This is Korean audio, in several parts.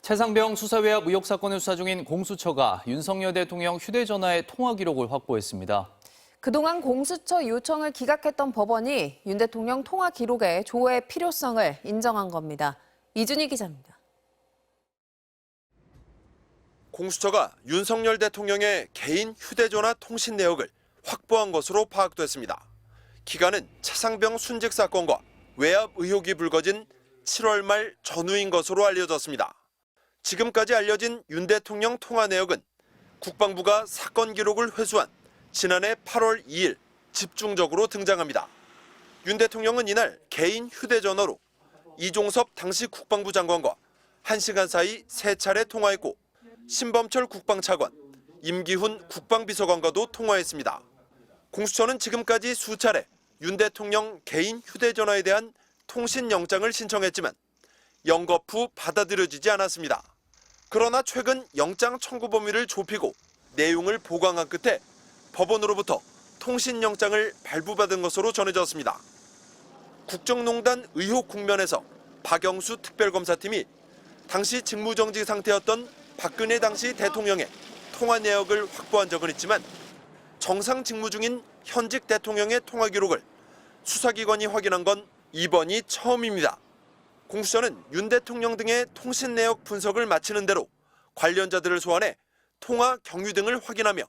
최상병 수사외압 의혹 사건을 수사 중인 공수처가 윤석열 대통령 휴대전화의 통화 기록을 확보했습니다. 그동안 공수처 요청을 기각했던 법원이 윤 대통령 통화 기록의 조회 필요성을 인정한 겁니다. 이준희 기자입니다. 공수처가 윤석열 대통령의 개인 휴대전화 통신 내역을 확보한 것으로 파악됐습니다. 기간은 최상병 순직 사건과 외압 의혹이 불거진 7월 말 전후인 것으로 알려졌습니다. 지금까지 알려진 윤 대통령 통화 내역은 국방부가 사건 기록을 회수한 지난해 8월 2일 집중적으로 등장합니다. 윤 대통령은 이날 개인 휴대전화로 이종섭 당시 국방부 장관과 1시간 사이 3차례 통화했고 신범철 국방차관, 임기훈 국방비서관과도 통화했습니다. 공수처는 지금까지 수차례 윤 대통령 개인 휴대전화에 대한 통신영장을 신청했지만 영겁 후 받아들여지지 않았습니다. 그러나 최근 영장 청구 범위를 좁히고 내용을 보강한 끝에 법원으로부터 통신영장을 발부받은 것으로 전해졌습니다. 국정농단 의혹 국면에서 박영수 특별검사팀이 당시 직무정지 상태였던 박근혜 당시 대통령의 통화 내역을 확보한 적은 있지만 정상 직무 중인 현직 대통령의 통화 기록을 수사기관이 확인한 건 이번이 처음입니다. 공수처는 윤 대통령 등의 통신 내역 분석을 마치는 대로 관련자들을 소환해 통화 경위 등을 확인하며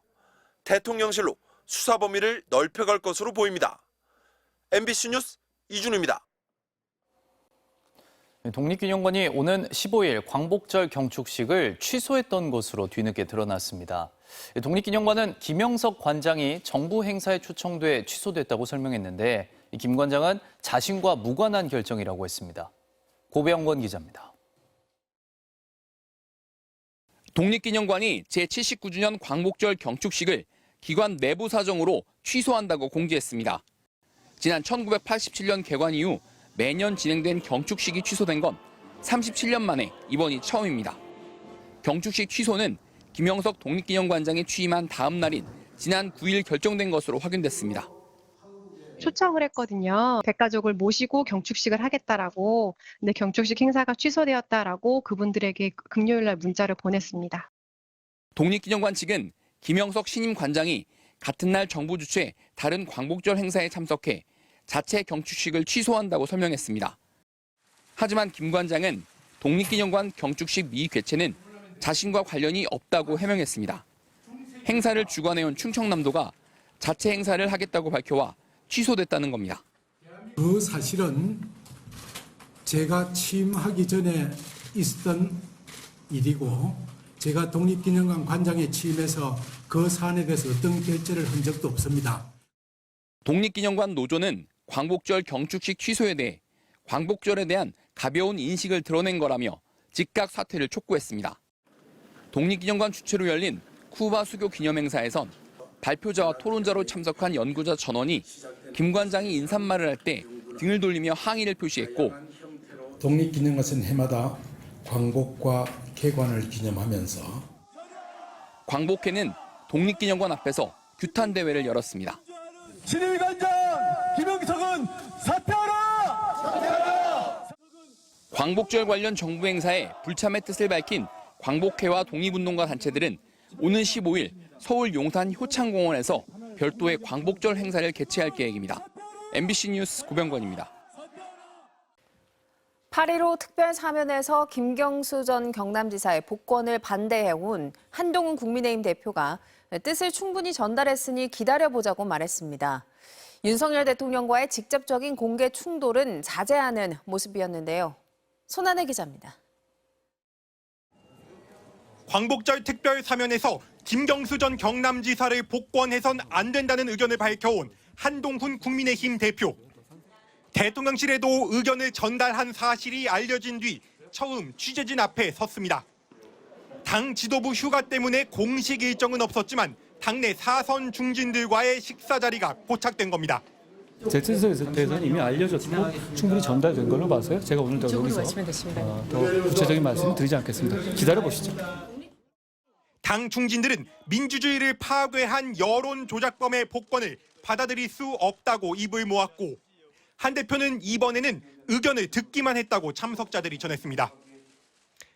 대통령실로 수사 범위를 넓혀갈 것으로 보입니다. MBC 뉴스 이준우입니다. 독립기념관이 오는 15일 광복절 경축식을 취소했던 것으로 뒤늦게 드러났습니다. 독립기념관은 김영석 관장이 정부 행사에 초청돼 취소됐다고 설명했는데 김 관장은 자신과 무관한 결정이라고 했습니다. 고배영권 기자입니다. 독립기념관이 제79주년 광복절 경축식을 기관 내부 사정으로 취소한다고 공지했습니다. 지난 1987년 개관 이후 매년 진행된 경축식이 취소된 건 37년 만에 이번이 처음입니다. 경축식 취소는 김영석 독립기념관장이 취임한 다음 날인 지난 9일 결정된 것으로 확인됐습니다. 초청을 했거든요. 대가족을 모시고 경축식을 하겠다라고. 근데 경축식 행사가 취소되었다라고 그분들에게 금요일 날 문자를 보냈습니다. 독립기념관 측은 김영석 신임 관장이 같은 날 정부 주최 다른 광복절 행사에 참석해 자체 경축식을 취소한다고 설명했습니다. 하지만 김 관장은 독립기념관 경축식 미개최는 자신과 관련이 없다고 해명했습니다. 행사를 주관해온 충청남도가 자체 행사를 하겠다고 밝혀와 취소됐다는 겁니다. 그 사실은 제가 취임하기 전에 있었던 일이고 제가 독립기념관 관장에 취임해서 그 사안에 대해서 어떤 결재를 한 적도 없습니다. 독립기념관 노조는 광복절 경축식 취소에 대해 광복절에 대한 가벼운 인식을 드러낸 거라며 즉각 사퇴를 촉구했습니다. 독립기념관 주최로 열린 쿠바 수교 기념행사에선 발표자와 토론자로 참석한 연구자 전원이 김 관장이 인사말을 할 때 등을 돌리며 항의를 표시했고 독립기념관은 해마다 광복과 개관을 기념하면서 광복회는 독립기념관 앞에서 규탄 대회를 열었습니다. 신임 관장 김영석은 사퇴하라! 사퇴하라! 광복절 관련 정부 행사에 불참의 뜻을 밝힌 광복회와 독립운동가 단체들은 오는 15일 서울 용산 효창공원에서 별도의 광복절 행사를 개최할 계획입니다. MBC 뉴스 고병권입니다. 8.15 특별사면에서 김경수 전 경남지사의 복권을 반대해온 한동훈 국민의힘 대표가 뜻을 충분히 전달했으니 기다려보자고 말했습니다. 윤석열 대통령과의 직접적인 공개 충돌은 자제하는 모습이었는데요. 손한혜 기자입니다. 광복절 특별사면에서 김경수 전 경남지사를 복권해선 안 된다는 의견을 밝혀온 한동훈 국민의힘 대표. 대통령실에도 의견을 전달한 사실이 알려진 뒤 처음 취재진 앞에 섰습니다. 당 지도부 휴가 때문에 공식 일정은 없었지만 당내 사선 중진들과의 식사 자리가 포착된 겁니다. 제 뜻에 대해서는 이미 알려졌고 충분히 전달된 걸로 봐서요. 제가 오늘 더 여기서 더 구체적인 말씀을 드리지 않겠습니다. 기다려보시죠. 당 중진들은 민주주의를 파괴한 여론 조작범의 복권을 받아들일 수 없다고 입을 모았고 한 대표는 이번에는 의견을 듣기만 했다고 참석자들이 전했습니다.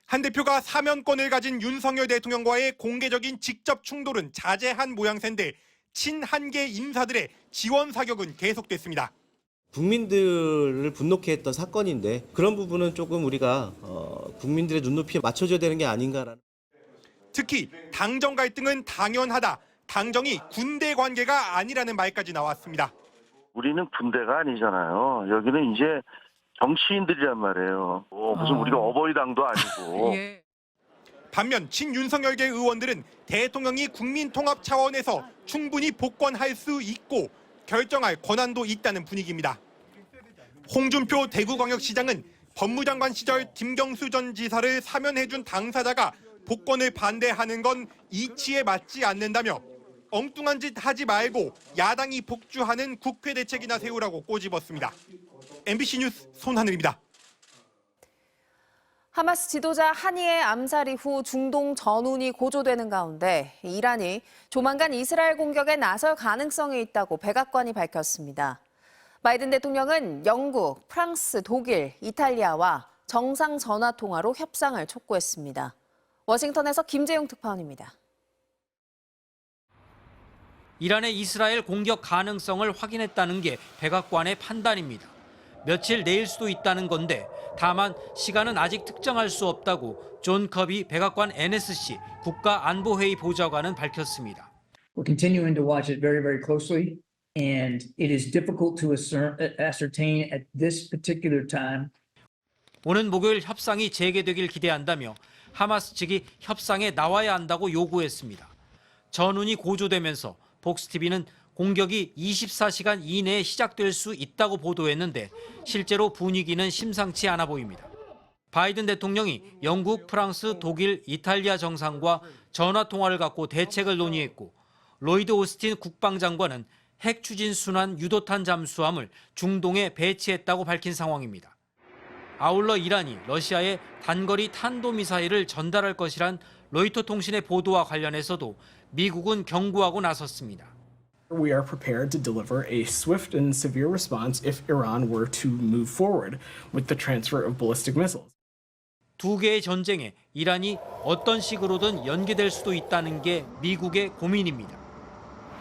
한 대표가 사면권을 가진 윤석열 대통령과의 공개적인 직접 충돌은 자제한 모양새인데 친한계 인사들의 지원 사격은 계속됐습니다. 국민들을 분노케 했던 사건인데 그런 부분은 조금 우리가 국민들의 눈높이에 맞춰줘야 되는 게 아닌가라는. 특히 당정 갈등은 당연하다. 당정이 군대 관계가 아니라는 말까지 나왔습니다. 우리는 군대가 아니잖아요. 여기는 이제 정치인들이란 말이에요. 무슨 우리가 어버이당도 아니고. 예. 반면 친윤석열계 의원들은 대통령이 국민 통합 차원에서 충분히 복권할 수 있고 결정할 권한도 있다는 분위기입니다. 홍준표 대구광역시장은 법무장관 시절 김경수 전 지사를 사면해준 당사자가 복권을 반대하는 건 이치에 맞지 않는다며 엉뚱한 짓 하지 말고 야당이 복주하는 국회 대책이나 세우라고 꼬집었습니다. MBC 뉴스 손하늘입니다. 하마스 지도자 하니의 암살 이후 중동 전운이 고조되는 가운데 이란이 조만간 이스라엘 공격에 나설 가능성이 있다고 백악관이 밝혔습니다. 바이든 대통령은 영국, 프랑스, 독일, 이탈리아와 정상 전화 통화로 협상을 촉구했습니다. 워싱턴에서 김재용 특파원입니다. 이란의 이스라엘 공격 가능성을 확인했다는 게 백악관의 판단입니다. 며칠 내일 수도 있다는 건데 다만 시간은 아직 특정할 수 없다고 존 커비 백악관 NSC 국가안보회의 보좌관은 밝혔습니다. We're continuing to watch it very, very closely, and it is difficult to ascertain at this particular time. 오는 목요일 협상이 재개되길 기대한다며 하마스 측이 협상에 나와야 한다고 요구했습니다. 전운이 고조되면서 폭스TV는 공격이 24시간 이내에 시작될 수 있다고 보도했는데 실제로 분위기는 심상치 않아 보입니다. 바이든 대통령이 영국, 프랑스, 독일, 이탈리아 정상과 전화통화를 갖고 대책을 논의했고 로이드 오스틴 국방장관은 핵 추진 순환 유도탄 잠수함을 중동에 배치했다고 밝힌 상황입니다. 아울러 이란이 러시아에 단거리 탄도미사일을 전달할 것이란 로이터 통신의 보도와 관련해서도 미국은 경고하고 나섰습니다. We are prepared to deliver a swift and severe response if Iran were to move forward with the transfer of ballistic missiles. 두 개의 전쟁에 이란이 어떤 식으로든 연계될 수도 있다는 게 미국의 고민입니다.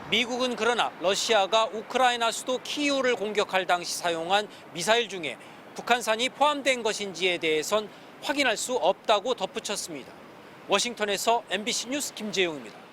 미국은 그러나 러시아가 우크라이나 수도 키이우를 공격할 당시 사용한 미사일 중에 북한산이 포함된 것인지에 대해선 확인할 수 없다고 덧붙였습니다. 워싱턴에서 MBC 뉴스 김재용입니다.